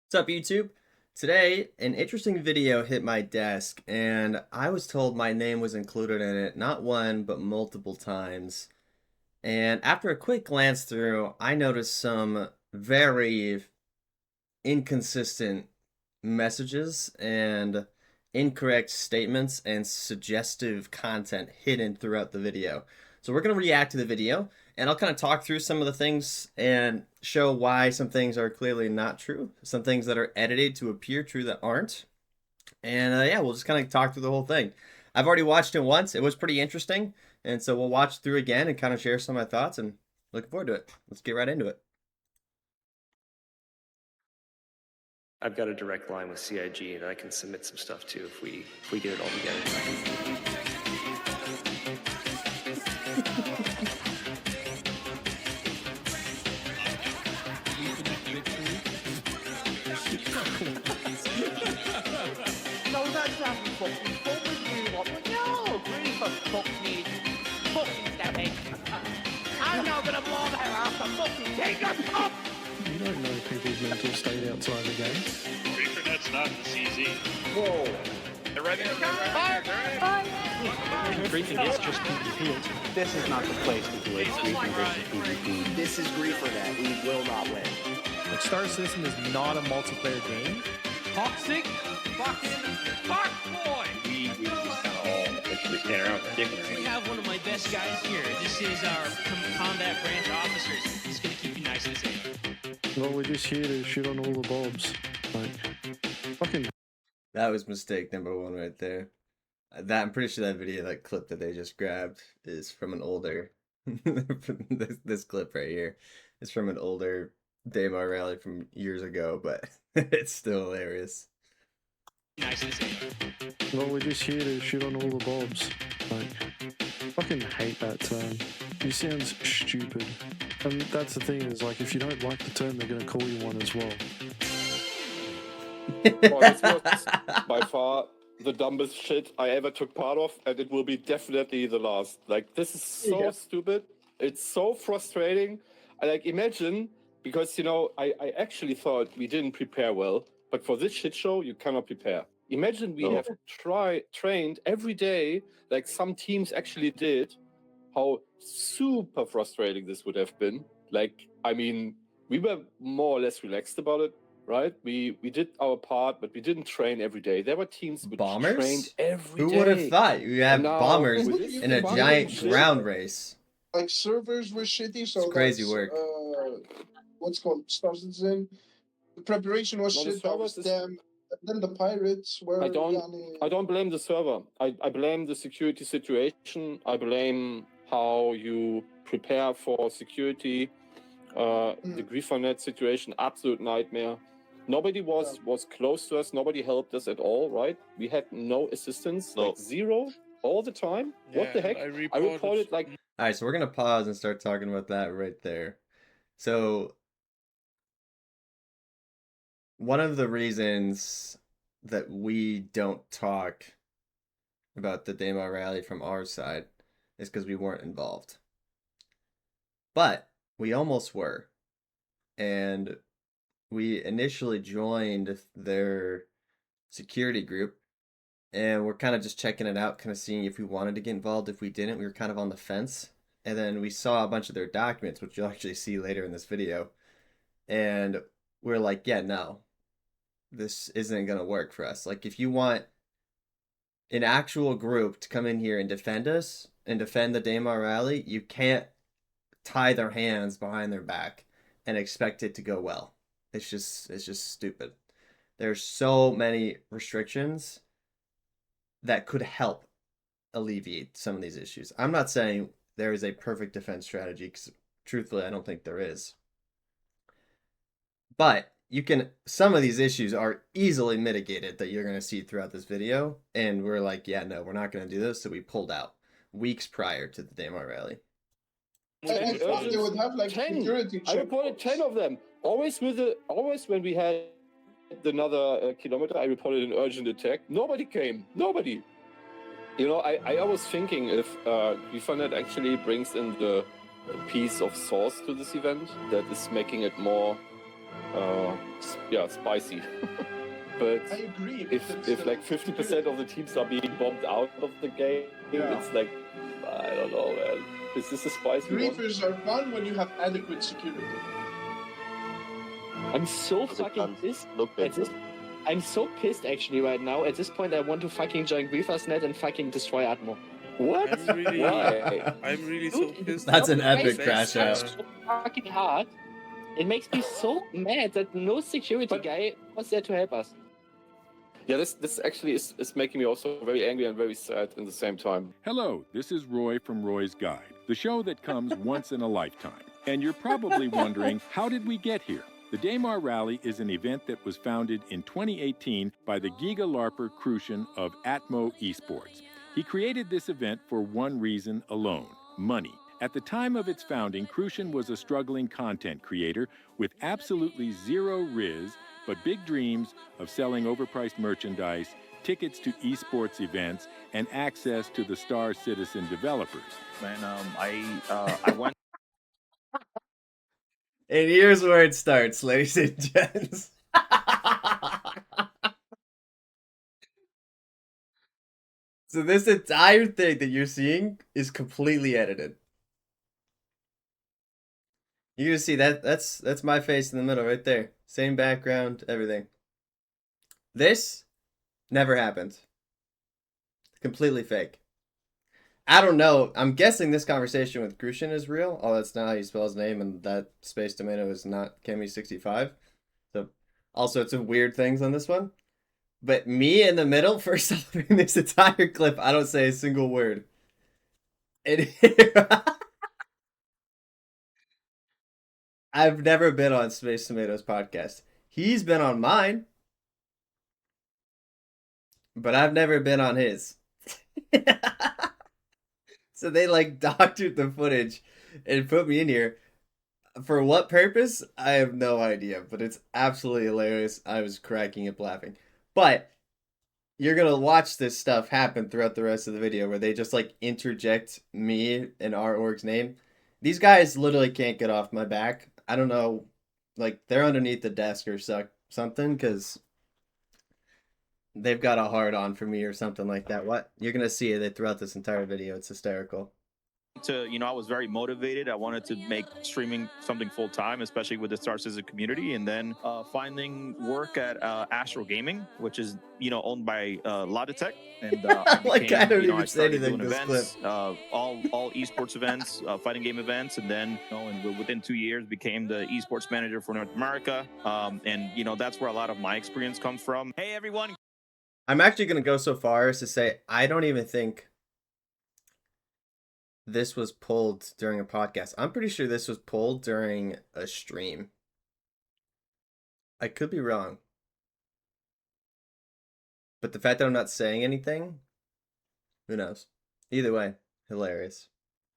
What's up, YouTube? Today, an interesting video hit my desk, and I was told my name was included in it not one, but multiple times. And after a quick glance through, I noticed some very inconsistent messages and incorrect statements and suggestive content hidden throughout the video. So we're going to react to the video and I'll kind of talk through some of the things and show why some things are clearly not true, some things that are edited to appear true that aren't. And yeah, we'll just kind of talk through the whole thing. I've already watched it once. It was pretty interesting. And so we'll watch through again and kind of share some of my thoughts and looking forward to it. Let's get right into it. I've got a direct line with CIG, and I can submit some stuff too if we get it all together. No, that's not fucking fucking you. No, grief of fuck me. Fucking step it. I'm not gonna blow that off the fucking take us up. You don't know people's mental state outside the game. Reefernet's not in the CZ. Whoa. They're right there. Briefing is just PvP. This is not the place to do a griefing versus PvP. This is Griefernet. We will not win. Like Star Citizen is not a multiplayer game. Toxic fucking fuck boy. We just kind of all actually stand around dicking We have one of my best guys here. This is our combat branch officers. He's gonna keep you nice and safe. Well, we're just here to shoot on all the bobs. Like, fucking. That was mistake number one right there. That I'm pretty sure that video, that clip that they just grabbed, is from an older. this clip right here is from an older daymar rally from years ago, but it's still hilarious. Nice and safe. Well, we're just here to shoot on all the bobs. Like, fucking hate that term. He sounds stupid. And that's the thing is, like, if you don't like the term, they're gonna call you one as well. Oh, this was by far the dumbest shit I ever took part of, and it will be definitely the last. Like, this is so stupid. It's so frustrating. I like imagine, because, you know, I actually thought we didn't prepare well, but for this shit show, you cannot prepare. Imagine we have trained every day, like some teams actually did, how super frustrating this would have been. Like, I mean, we were more or less relaxed about it. Right, we did our part, but we didn't train every day. There were teams which trained every day. Who would have thought you have bombers in a giant ground race? Like servers were shitty, so it's crazy work. What's called Star Citizen. The preparation was shit. That was them. Then the pirates were. I don't blame the server. I blame the security situation. I blame how you prepare for security. The Griefernet situation, absolute nightmare. Nobody was close to us. Nobody helped us at all, right? We had no assistance, like zero, all the time. Yeah, what the heck? I reported like... All right, so we're going to pause and start talking about that right there. So, one of the reasons that we don't talk about the daymar rally from our side is because we weren't involved. But we almost were. And we initially joined their security group and we're kind of just checking it out, kind of seeing if we wanted to get involved. If we didn't, we were kind of on the fence. And then we saw a bunch of their documents, which you'll actually see later in this video. And we're like, yeah, no, this isn't going to work for us. Like, if you want an actual group to come in here and defend us and defend the daymar rally, you can't tie their hands behind their back and expect it to go well. It's just stupid. There's so many restrictions that could help alleviate some of these issues. I'm not saying there is a perfect defense strategy, because truthfully, I don't think there is. But some of these issues are easily mitigated that you're going to see throughout this video. And we're like, yeah, no, we're not going to do this. So we pulled out weeks prior to the daymar rally. I thought they would have like 10. security check. I reported 10 of them. Always when we had another kilometer, I reported an urgent attack. Nobody came. Nobody. You know, I was thinking if Griefernet actually brings in the piece of source to this event that is making it more yeah, spicy. But I agree. if like 50% of the teams are being bombed out of the game, it's like, I don't know, man. Is this a spicy one? Griefers are fun when you have adequate security. I'm so fucking pissed. I'm so pissed actually right now. At this point, I want to fucking join Griefer's Net and fucking destroy Atmo. What? Why? I'm really so pissed. That's an epic crash out. So fucking hard. It makes me so mad that no security guy was there to help us. Yeah, this actually is making me also very angry and very sad in the same time. Hello, this is Roy from Roy's Guide, the show that comes once in a lifetime. And you're probably wondering, how did we get here? The Daymar Rally is an event that was founded in 2018 by the Giga Larper Crucian of Atmo Esports. He created this event for one reason alone: money. At the time of its founding, Crucian was a struggling content creator with absolutely zero riz, but big dreams of selling overpriced merchandise, tickets to esports events, and access to the Star Citizen developers. Man, I went. And here's where it starts, ladies and gents. So this entire thing that you're seeing is completely edited. You're gonna see that's my face in the middle right there. Same background, everything. This never happened. Completely fake. I don't know. I'm guessing this conversation with Crucian is real. Oh, that's not how you spell his name, and that Space Tomato is not Kemi65. So, also, it's some weird things on this one. But me in the middle, first off, in this entire clip, I don't say a single word. I've never been on Space Tomato's podcast. He's been on mine, but I've never been on his. So they like doctored the footage and put me in here. For what purpose? I have no idea, but it's absolutely hilarious. I was cracking up laughing. But you're going to watch this stuff happen throughout the rest of the video where they just like interject me and our org's name. These guys literally can't get off my back. I don't know, like they're underneath the desk or something because they've got a hard on for me or something like that. What? You're going to see it throughout this entire video. It's hysterical. I was very motivated. I wanted to make streaming something full time, especially with the Star Citizen community. And then finding work at Astro Gaming, which is owned by Logitech. And I don't even say anything in this events, clip. all esports events, fighting game events, and then and within 2 years became the esports manager for North America. And that's where a lot of my experience comes from. Hey everyone. I'm actually going to go so far as to say I don't even think this was pulled during a podcast. I'm pretty sure this was pulled during a stream. I could be wrong. But the fact that I'm not saying anything, who knows? Either way, hilarious.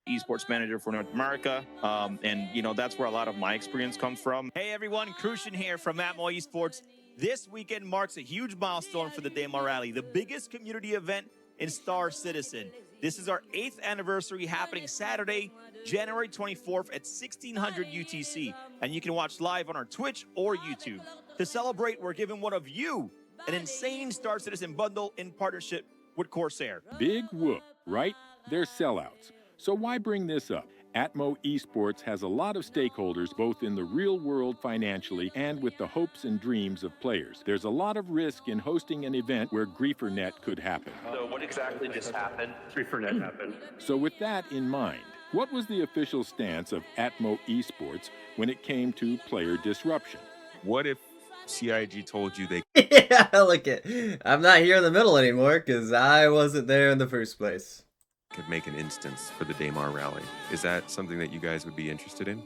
Esports manager for North America. And that's where a lot of my experience comes from. Hey everyone, Crucian here from Atmo Esports. This weekend marks a huge milestone for the Daymar Rally, the biggest community event in Star Citizen. This is our 8th anniversary happening Saturday, January 24th at 1600 UTC. And you can watch live on our Twitch or YouTube. To celebrate, we're giving one of you an insane Star Citizen bundle in partnership with Corsair. Big whoop, right? They're sellouts. So why bring this up? Atmo Esports has a lot of stakeholders both in the real world financially and with the hopes and dreams of players. There's a lot of risk in hosting an event where GrieferNet could happen. So what exactly just happened? GrieferNet happened. So with that in mind, what was the official stance of Atmo Esports when it came to player disruption? What if CIG told you they... Yeah, look it. I'm not here in the middle anymore because I wasn't there in the first place. Could make an instance for the Daymar Rally. Is that something that you guys would be interested in?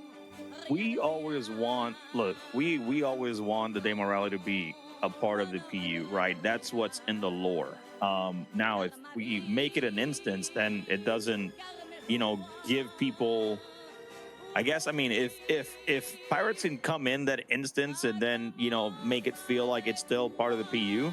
We always want the Daymar Rally to be a part of the PU, right? That's what's in the lore. Now, if we make it an instance, then it doesn't, give people. I guess, if Pirates can come in that instance and then, make it feel like it's still part of the PU,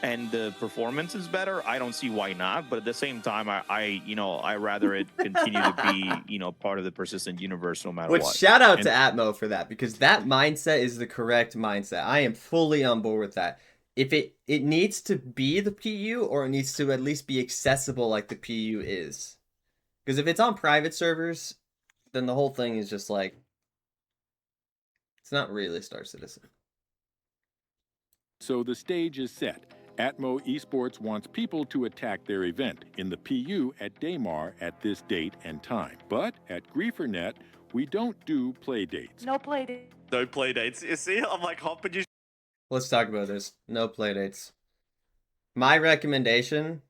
and the performance is better, I don't see why not. But at the same time, I rather it continue to be, part of the persistent universe no matter Which what. shout out to Atmo for that, because that mindset is the correct mindset. I am fully on board with that. If it needs to be the PU, or it needs to at least be accessible like the PU is. Because if it's on private servers, then the whole thing is just like, it's not really Star Citizen. So the stage is set. Atmo Esports wants people to attack their event in the PU at Daymar at this date and time. But at GrieferNet, we don't do play dates. No play dates. No play dates. You see, I'm like hopping you. Let's talk about this. No playdates. My recommendation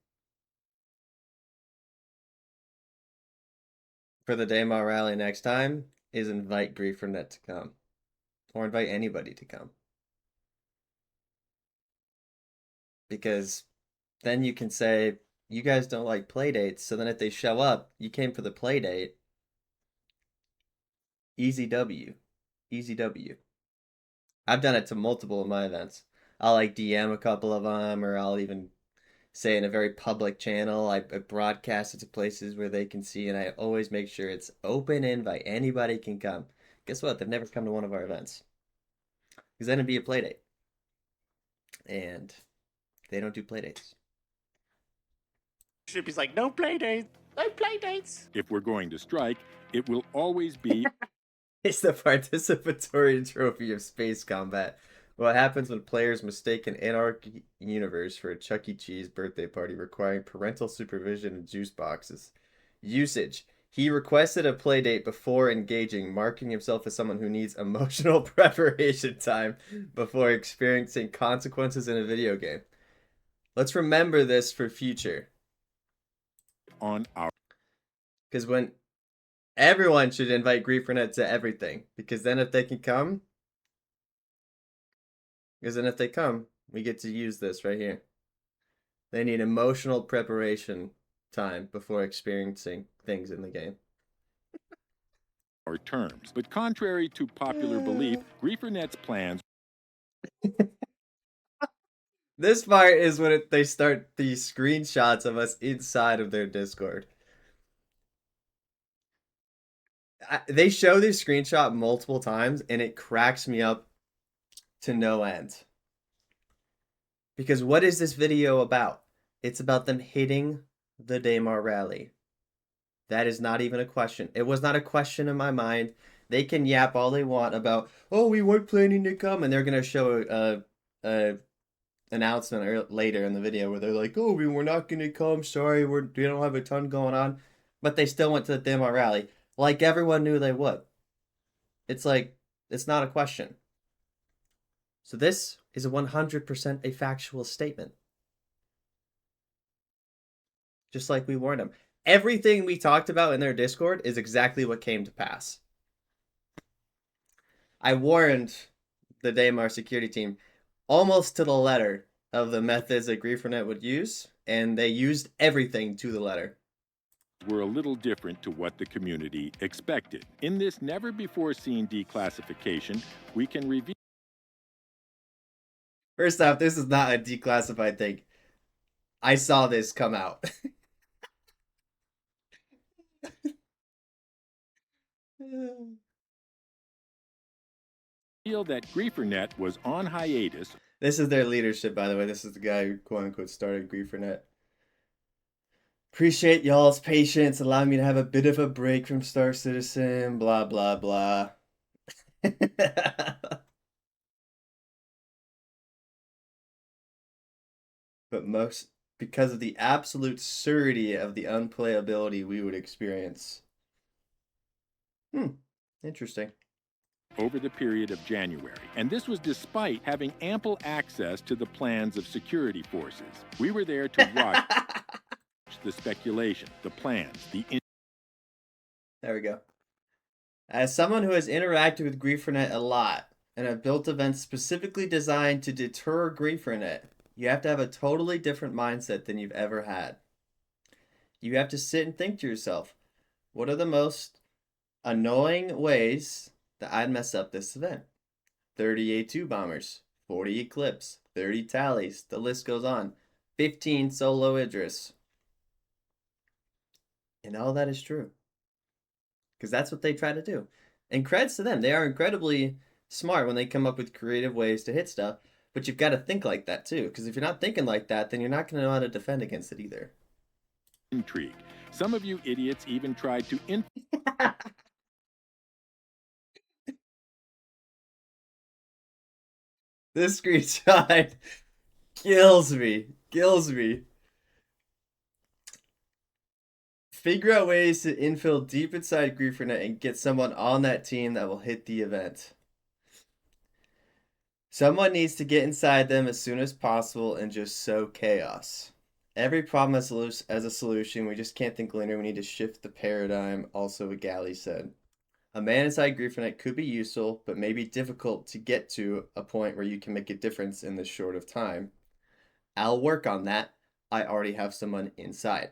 for the Daymar Rally next time is invite GrieferNet to come. Or invite anybody to come. Because then you can say, you guys don't like playdates, so then if they show up, you came for the playdate. Easy W. Easy W. I've done it to multiple of my events. I'll like DM a couple of them, or I'll even say in a very public channel, I broadcast it to places where they can see, and I always make sure it's open invite. Anybody can come. Guess what? They've never come to one of our events. Because then it'd be a playdate. And they don't do playdates. He's like, no play dates. No play dates. If we're going to strike, it will always be... It's the participatory trophy of space combat. What happens when players mistake an anarchy universe for a Chuck E. Cheese birthday party requiring parental supervision and juice boxes? Usage. He requested a playdate before engaging, marking himself as someone who needs emotional preparation time before experiencing consequences in a video game. Let's remember this for future. On our... Because when everyone should invite GrieferNet to everything, because then if they can come, we get to use this right here. They need emotional preparation time before experiencing things in the game. Our terms. But contrary to popular belief, GrieferNet's plans... This part is when they start these screenshots of us inside of their Discord. They show this screenshot multiple times, and it cracks me up to no end. Because what is this video about? It's about them hitting the Daymar Rally. That is not even a question. It was not a question in my mind. They can yap all they want about, oh, we weren't planning to come, and they're going to show a announcement later in the video where they're like, oh, we were not going to come, sorry, we don't have a ton going on. But they still went to the Daymar Rally. Like everyone knew they would. It's like, it's not a question. So this is a 100% a factual statement. Just like we warned them. Everything we talked about in their Discord is exactly what came to pass. I warned the Daymar security team almost to the letter of the methods that GrieferNet would use, and they used everything to the letter. Were a little different to what the community expected. In this never-before-seen declassification, we can review... First off, this is not a declassified thing. I saw this come out. Feel that GrieferNet was on hiatus. This is their leadership, by the way. This is the guy who, quote-unquote, started GrieferNet. Appreciate y'all's patience. Allow me to have a bit of a break from Star Citizen. Blah, blah, blah. But most because of the absolute absurdity of the unplayability we would experience. Interesting. Over the period of January. And this was despite having ample access to the plans of security forces. We were there to watch the speculation, the plans, There we go. As someone who has interacted with GrieferNet a lot, and have built events specifically designed to deter GrieferNet, you have to have a totally different mindset than you've ever had. You have to sit and think to yourself, what are the most annoying ways that I'd mess up this event? 30 A2 bombers, 40 Eclipse, 30 Tallies, the list goes on. 15 solo Idris. And all that is true. Because that's what they try to do. And creds to them. They are incredibly smart when they come up with creative ways to hit stuff. But you've got to think like that too. Because if you're not thinking like that, then you're not going to know how to defend against it either. Intrigue. Some of you idiots even tried to This screenshot kills me. Kills me. Figure out ways to infill deep inside GrieferNet and get someone on that team that will hit the event. Someone needs to get inside them as soon as possible and just sow chaos. Every problem has a solution. We just can't think linear. We need to shift the paradigm. Also, what Galley said. A man inside GrieferNet could be useful, but may be difficult to get to a point where you can make a difference in this short of time. I'll work on that. I already have someone inside.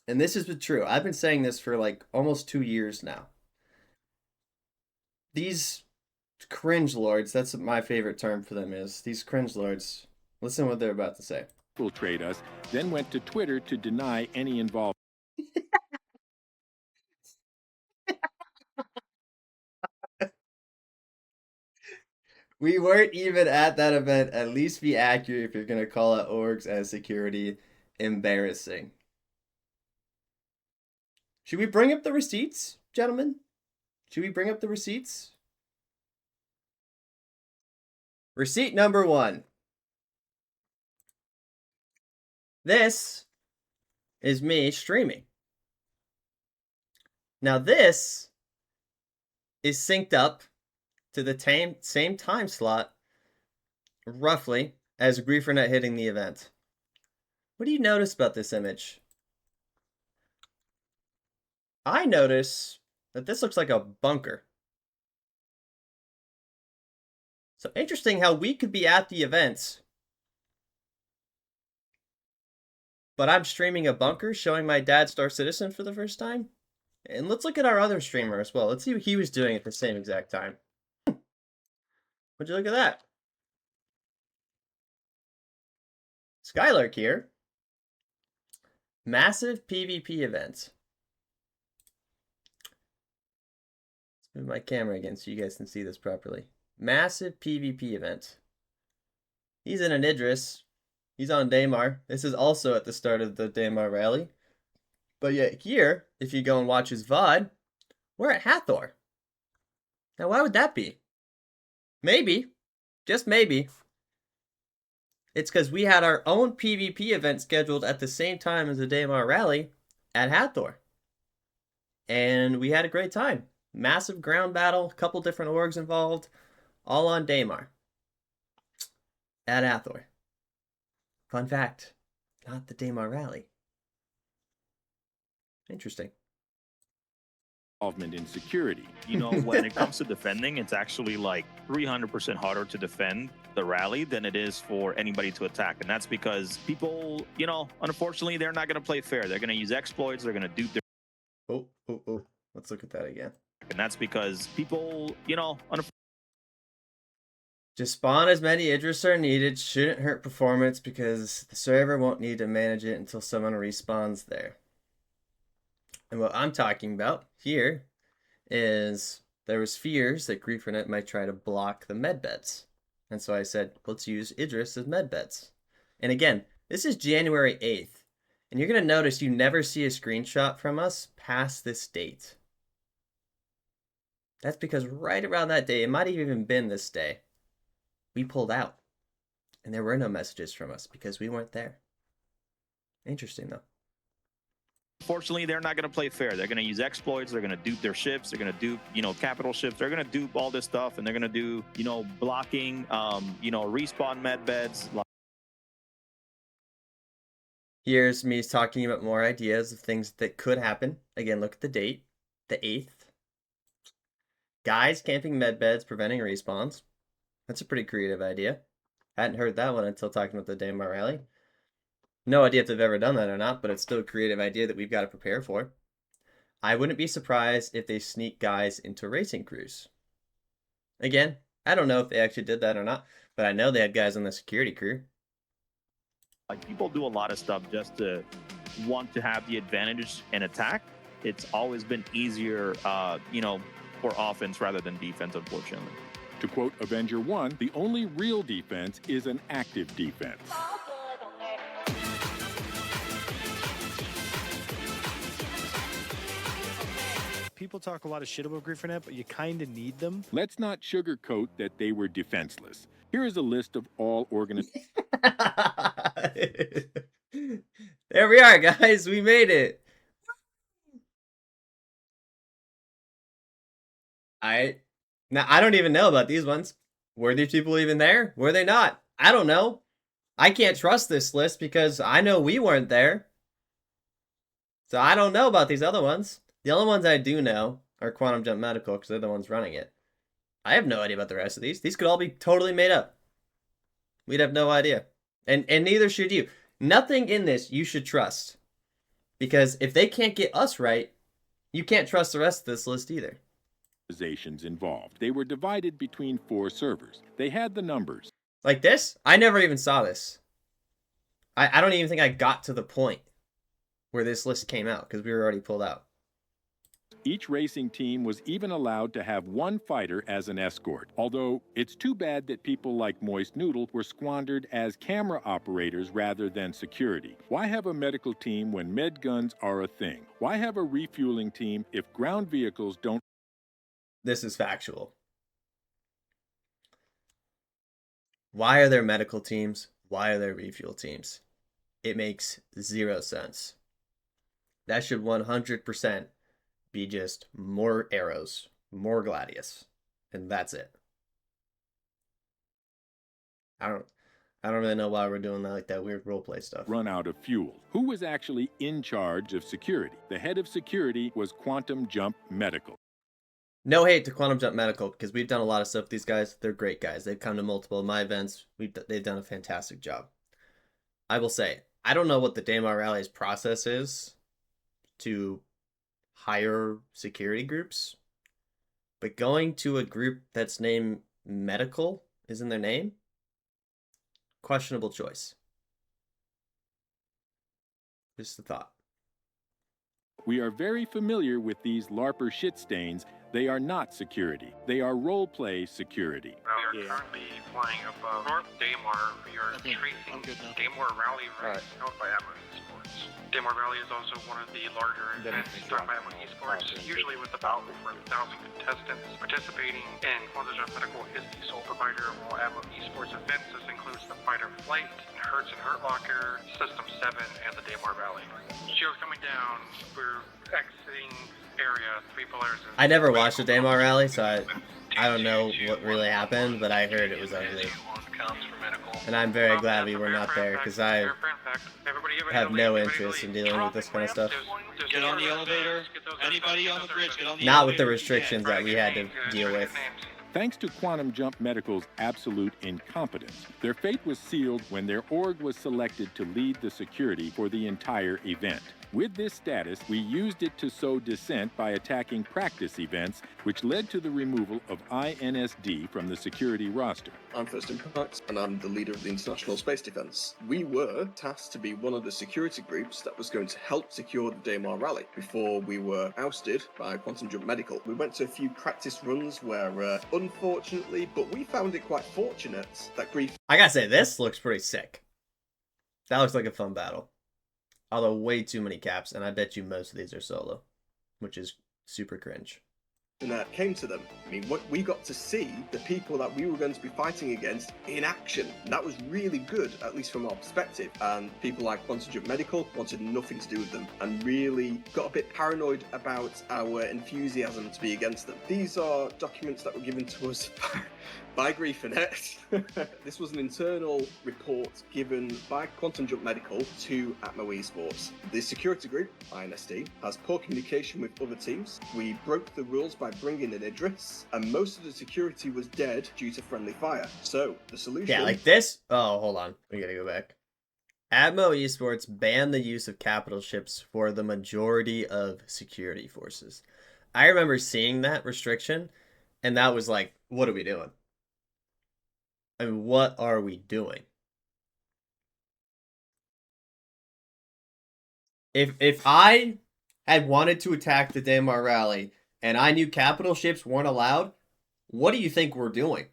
And this has been true. I've been saying this for like almost 2 years now. These cringe lords, that's what my favorite term for them is. These cringe lords, listen to what they're about to say. Infiltrate us, then went to Twitter to deny any involvement. We weren't even at that event. At least be accurate if you're going to call out orgs as security. Embarrassing. Should we bring up the receipts, gentlemen? Should we bring up the receipts? Receipt number 1. This is me streaming. Now this is synced up to the same time slot, roughly, as GrieferNet hitting the event. What do you notice about this image? I notice that this looks like a bunker. So interesting how we could be at the event, but I'm streaming a bunker showing my dad Star Citizen for the first time. And let's look at our other streamer as well. Let's see what he was doing at the same exact time. Would you look at that? Skylark here. Massive PvP event. Let's move my camera again so you guys can see this properly. Massive PvP event. He's in an Idris. He's on Daymar. This is also at the start of the Daymar rally. But yet here, if you go and watch his VOD, we're at Hathor. Now why would that be? Maybe, just maybe, it's because we had our own PvP event scheduled at the same time as the Daymar rally at Hathor. And we had a great time. Massive ground battle, a couple different orgs involved, all on Daymar at Hathor. Fun fact, not the Daymar rally. Interesting. Involvement in security. You know, when it comes to defending, it's actually like 300% harder to defend the rally than it is for anybody to attack. And that's because people, you know, unfortunately, they're not going to play fair. They're going to use exploits. They're going to dupe their... Oh. Let's look at that again. And that's because people, you know... Just spawn as many Idris are needed. Shouldn't hurt performance because the server won't need to manage it until someone respawns there. And what I'm talking about here is there was fears that GrieferNet might try to block the medbeds. And so I said, let's use Idris as medbeds. And again, this is January 8th. And you're going to notice you never see a screenshot from us past this date. That's because right around that day, it might have even been this day, we pulled out. And there were no messages from us because we weren't there. Interesting, though. Unfortunately, they're not going to play fair. They're going to use exploits. They're going to dupe their ships. They're going to dupe, you know, capital ships. They're going to dupe all this stuff, and they're going to do, you know, blocking, you know, respawn med beds. Here's me talking about more ideas of things that could happen. Again, look at the date, the 8th. Guys camping med beds, preventing respawns. That's a pretty creative idea. Hadn't heard that one until talking about the Daymar rally. No idea if they've ever done that or not, but it's still a creative idea that we've got to prepare for. I wouldn't be surprised if they sneak guys into racing crews. Again, I don't know if they actually did that or not, but I know they had guys on the security crew. Like, people do a lot of stuff just to want to have the advantage in attack. It's always been easier, for offense rather than defense, unfortunately. To quote Avenger 1, the only real defense is an active defense. People talk a lot of shit about GrieferNet, but you kind of need them. Let's not sugarcoat that they were defenseless. Here is a list of all organizations. There we are, guys. We made it. Now, I don't even know about these ones. Were these people even there? Were they not? I don't know. I can't trust this list because I know we weren't there. So I don't know about these other ones. The only ones I do know are Quantum Jump Medical because they're the ones running it. I have no idea about the rest of these. These could all be totally made up. We'd have no idea. And neither should you. Nothing in this you should trust. Because if they can't get us right, you can't trust the rest of this list either. Involved. They were divided between 4 servers. They had the numbers. Like this? I never even saw this. I don't even think I got to the point where this list came out because we were already pulled out. Each racing team was even allowed to have 1 fighter as an escort. Although, it's too bad that people like Moist Noodle were squandered as camera operators rather than security. Why have a medical team when med guns are a thing? Why have a refueling team if ground vehicles don't? This is factual. Why are there medical teams? Why are there refuel teams? It makes 0 sense. That should 100% be just more arrows, more Gladius, and that's it. I don't really know why we're doing that, like that weird roleplay stuff. Run out of fuel. Who was actually in charge of security? The head of security was Quantum Jump Medical. No hate to Quantum Jump Medical because we've done a lot of stuff with these guys. They're great guys. They've come to multiple of my events. They've done a fantastic job. I will say, I don't know what the Daymar Rally's process is to hire security groups, but going to a group that's named Medical is in their name, questionable choice. Just a thought. We are very familiar with these LARPer shit stains. They are not security. They are role-play security. We are currently flying above North Daymar. We are tracing Daymar Rally right out by Atmo Esports. Daymar Rally is also one of the larger events done by Atmo Esports, usually with about over 1,000 contestants participating. And Quantum Jump Medical is the sole provider of all Atmo Esports events. This includes the Fighter Flight, Hertz and Hurt Locker, System 7, and the Daymar Rally. Shield's coming down. We're exiting area 3 pillars. I never watched the Daymar Rally, so I don't know what really happened, but I heard it was ugly. And I'm very glad we were not there because I have no interest in dealing with this kind of stuff. Get on the elevator. Anybody on the bridge, get on the elevator. Not with the restrictions that we had to deal with. Thanks to Quantum Jump Medical's absolute incompetence, their fate was sealed when their org was selected to lead the security for the entire event. With this status, we used it to sow dissent by attacking practice events, which led to the removal of INSD from the security roster. I'm First Impact, and I'm the leader of the International Space Defense. We were tasked to be one of the security groups that was going to help secure the Daymar Rally before we were ousted by Quantum Jump Medical. We went to a few practice runs where, unfortunately, but we found it quite fortunate that Grief... I gotta say, this looks pretty sick. That looks like a fun battle. Although way too many caps, and I bet you most of these are solo, which is super cringe. Came to them. I mean, we got to see the people that we were going to be fighting against in action. And that was really good, at least from our perspective. And people like Quantum Jump Medical wanted nothing to do with them and really got a bit paranoid about our enthusiasm to be against them. These are documents that were given to us by GrieferNet. This was an internal report given by Quantum Jump Medical to Atmo Esports. The security group, INSD, has poor communication with other teams. We broke the rules by bringing in Idris, and most of the security was dead due to friendly fire. So, the solution... Yeah, like this... Oh, hold on. We gotta go back. Atmo Esports banned the use of capital ships for the majority of security forces. I remember seeing that restriction, and that was like, what are we doing? I mean, what are we doing? If I had wanted to attack the Daymar Rally and I knew capital ships weren't allowed, what do you think we're doing?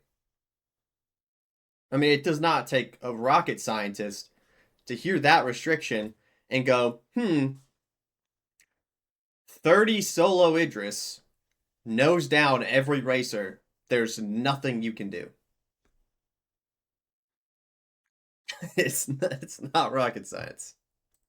I mean, it does not take a rocket scientist to hear that restriction and go, 30 solo Idris, nose down every racer. There's nothing you can do. It's not rocket science.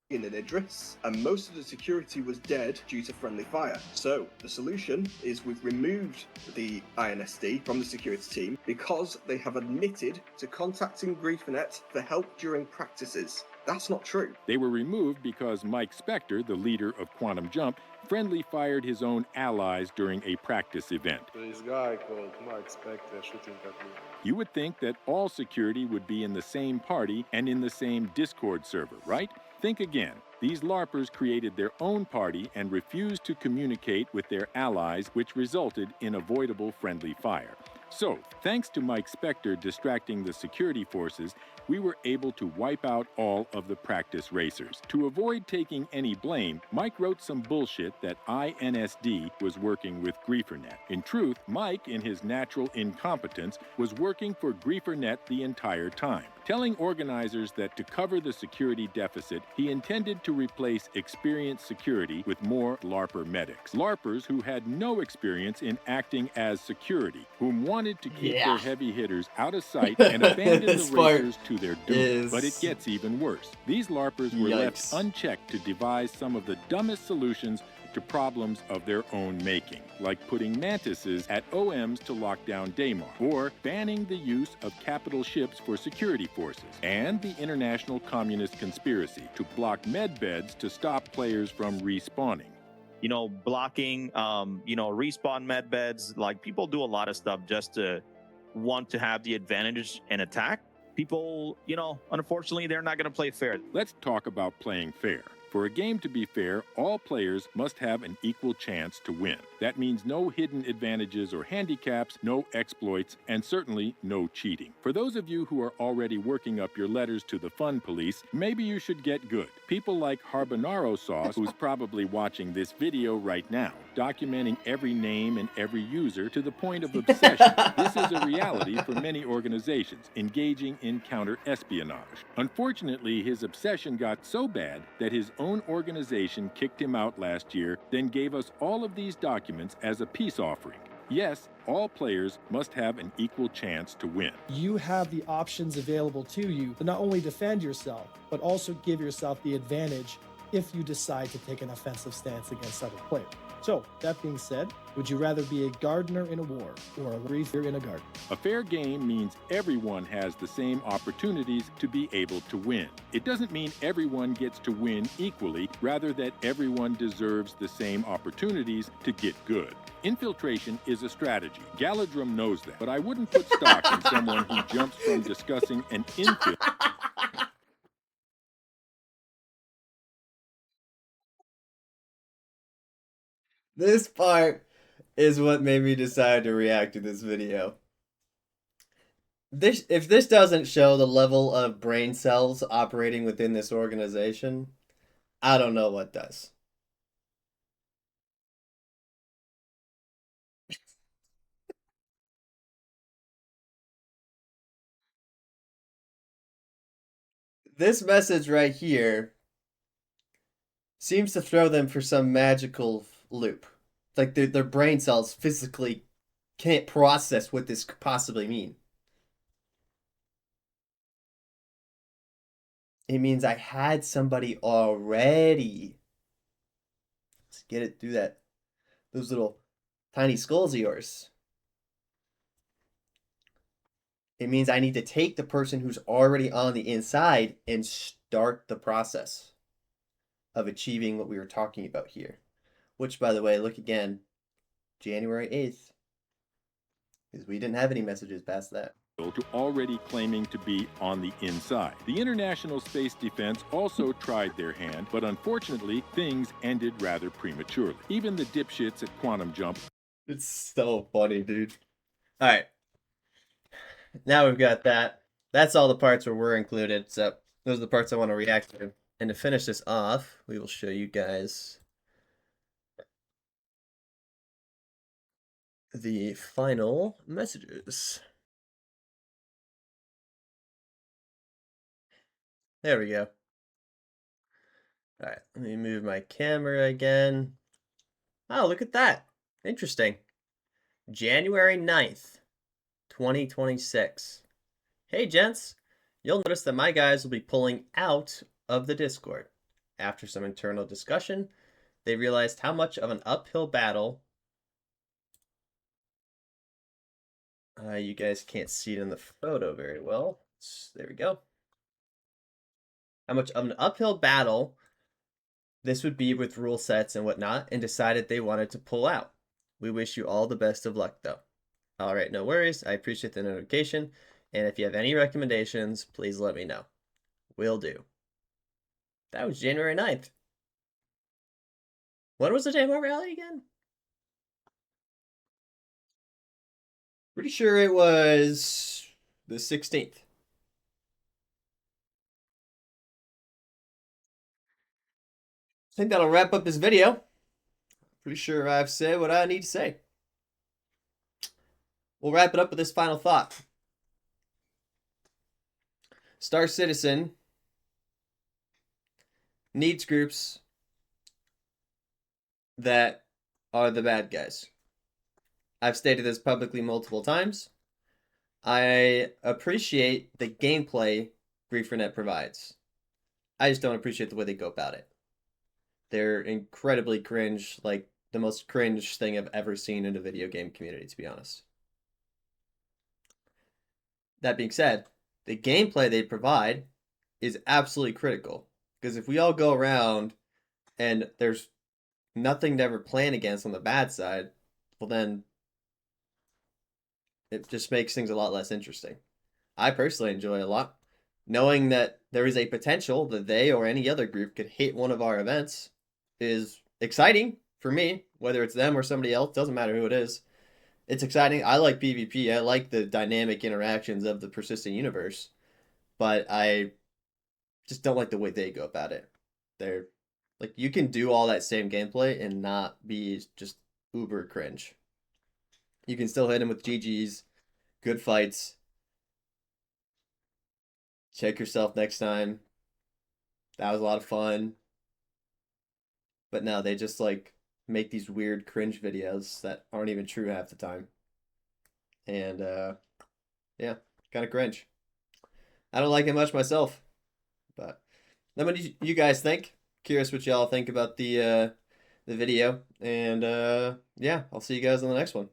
In an Idris, and most of the security was dead due to friendly fire. So the solution is we've removed the INSD from the security team because they have admitted to contacting Griefernet for help during practices. That's not true. They were removed because Mike Spector, the leader of Quantum Jump, friendly fired his own allies during a practice event. This guy called Mike Spector shooting at me. You would think that all security would be in the same party and in the same Discord server, right? Think again. These LARPers created their own party and refused to communicate with their allies, which resulted in avoidable friendly fire. So, thanks to Mike Spector distracting the security forces, we were able to wipe out all of the practice racers. To avoid taking any blame, Mike wrote some bullshit that INSD was working with Griefernet. In truth, Mike, in his natural incompetence, was working for Griefernet the entire time, telling organizers that to cover the security deficit, he intended to replace experienced security with more LARPer medics. LARPers who had no experience in acting as security, whom wanted to keep their heavy hitters out of sight and abandon the racers to their doom. But it gets even worse. These LARPers were left unchecked to devise some of the dumbest solutions to problems of their own making, like putting mantises at OMs to lock down daymar, or banning the use of capital ships for security forces, and the international communist conspiracy to block med beds to stop players from respawning. You know, blocking, respawn med beds. Like, people do a lot of stuff just to want to have the advantage and attack. People, unfortunately, they're not going to play fair. Let's talk about playing fair. For a game to be fair, all players must have an equal chance to win. That means no hidden advantages or handicaps, no exploits, and certainly no cheating. For those of you who are already working up your letters to the fun police, maybe you should get good. People like Harbonaro Sauce, who's probably watching this video right now, documenting every name and every user to the point of obsession. This is a reality for many organizations engaging in counter-espionage. Unfortunately, his obsession got so bad that his own organization kicked him out last year, then gave us all of these documents as a peace offering. Yes, all players must have an equal chance to win. You have the options available to you to not only defend yourself, but also give yourself the advantage if you decide to take an offensive stance against other players. So, that being said, would you rather be a gardener in a war or a griefer in a garden? A fair game means everyone has the same opportunities to be able to win. It doesn't mean everyone gets to win equally, rather that everyone deserves the same opportunities to get good. Infiltration is a strategy. Galadrim knows that, but I wouldn't put stock in someone who jumps from discussing an infill. This part is what made me decide to react to this video. If this doesn't show the level of brain cells operating within this organization, I don't know what does. This message right here seems to throw them for some magical loop. Like their brain cells physically can't process what this could possibly mean. It means I had somebody already. Let's get it through those little tiny skulls of yours. It means I need to take the person who's already on the inside and start the process of achieving what we were talking about here. Which, by the way, look again, January 8th, because we didn't have any messages past that. To already claiming to be on the inside. The International Space Defense also tried their hand, but unfortunately, things ended rather prematurely. Even the dipshits at Quantum Jump. It's so funny, dude. All right. now we've got that. That's all the parts where we're included. So those are the parts I want to react to. And to finish this off, we will show you guys the final messages. There we go. All right, let me move my camera again. Oh, look at that. Interesting. January 9th, 2026. Hey, gents. You'll notice that my guys will be pulling out of the Discord. After some internal discussion, they realized how much of an uphill battle. You guys can't see it in the photo very well. There we go. How much of an uphill battle this would be with rule sets and whatnot, and decided they wanted to pull out. We wish you all the best of luck, though. All right, no worries. I appreciate the notification, and if you have any recommendations, please let me know. Will do. That was January 9th. When was the Daymar rally again? Pretty sure it was the 16th. I think that'll wrap up this video. Pretty sure I've said what I need to say. We'll wrap it up with this final thought. Star Citizen needs groups that are the bad guys. I've stated this publicly multiple times. I appreciate the gameplay GrieferNet provides. I just don't appreciate the way they go about it. They're incredibly cringe, like the most cringe thing I've ever seen in a video game community, to be honest. That being said, the gameplay they provide is absolutely critical. Because if we all go around and there's nothing to ever plan against on the bad side, well then it just makes things a lot less interesting. I personally enjoy a lot. Knowing that there is a potential that they or any other group could hate one of our events is exciting for me, whether it's them or somebody else, doesn't matter who it is. It's exciting. I like PvP. I like the dynamic interactions of the persistent universe, but I just don't like the way they go about it. They're like, you can do all that same gameplay and not be just uber cringe. You can still hit him with GGs, good fights. Check yourself next time. That was a lot of fun. But no, they just like make these weird cringe videos that aren't even true half the time. And yeah, kind of cringe. I don't like it much myself. But let me know what you guys think. Curious what y'all think about the video. And yeah, I'll see you guys on the next one.